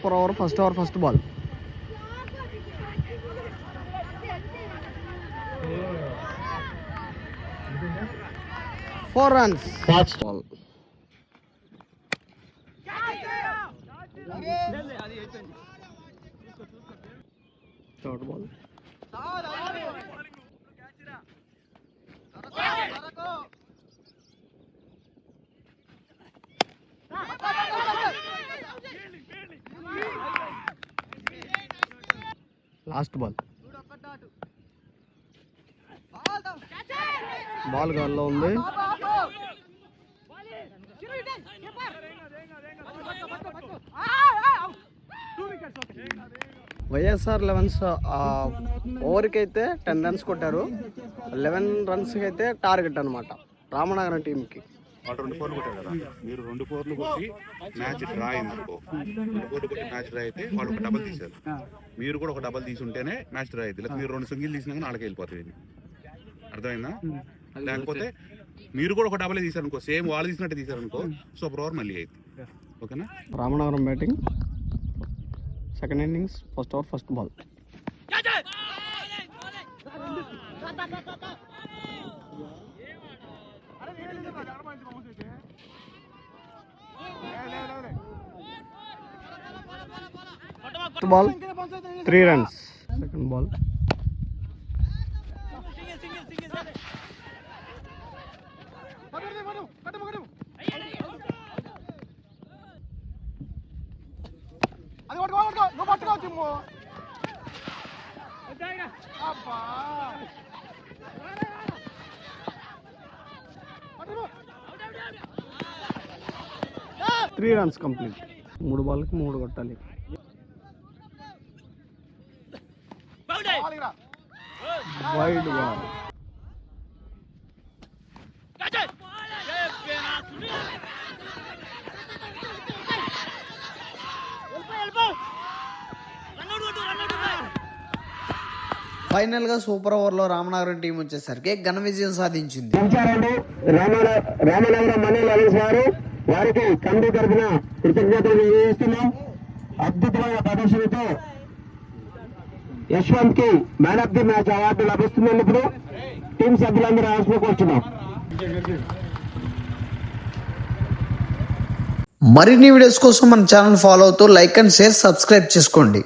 Super over first ball. 4 runs. Ball. Third ball. Last ball. Ball గాల్లో ఉంది. వైఎస్ఆర్ 11 ఓవర్కి అయితే 10 runs కొట్టారు. 11 runsకి అయితే టార్గెట్ అనమాట రామనగరం టీంకి. వాళ్ళు 2 4 కొట్టారు కదా, మీరు 2 4 కొట్టి మ్యాచ్ డ్రా అయిందనుకో, 2 4 కొట్టి మ్యాచ్ డ్రా అయితే వాళ్ళు ఒక డబల్ తీశారు, మీరు కూడా ఒక డబల్ తీసి ఉంటేనే మ్యాచ్ డ్రా అయింది. లేకపోతే మీరు 2 సింగిల్ తీసినా కానీ వాళ్ళకి వెళ్ళిపోతుంది. అర్థమైందా? లేకపోతే మీరు కూడా ఒక డబల్ తీశారు అనుకో, సేమ్ వాళ్ళు తీసినట్టు తీశారు అనుకో, సూపర్ ఓవర్ మళ్ళీ అయింది. ఓకేనా? Ramanagaram batting, second innings, first over first ball. Ball 3 runs. Second ball. Three runs complete. 3 బాల్కి 3 కొట్టాలి. Wide ball. ఫైనల్ గా సూపర్ ఓవర్ లో రామనగరం టీం వచ్చేసరికి ఘన విజయం సాధించింది. రామనగరం మనీల్ అలీస్ గారు, వారికి కమిటీ తరఫున కృతజ్ఞతలు తెలియజేస్తున్నాం. అద్భుతమైన ప్రదర్శనతో యశ్వంత్ కి man of the match award లభిస్తున్నందుకు టీం సభ్యులందరూ ఆశిస్తున్నాం. మరిన్ని వీడియోస్ కోసం మన ఛానల్ ఫాలో అవుతూ లైక్ అండ్ షేర్, సబ్స్క్రైబ్ చేసుకోండి.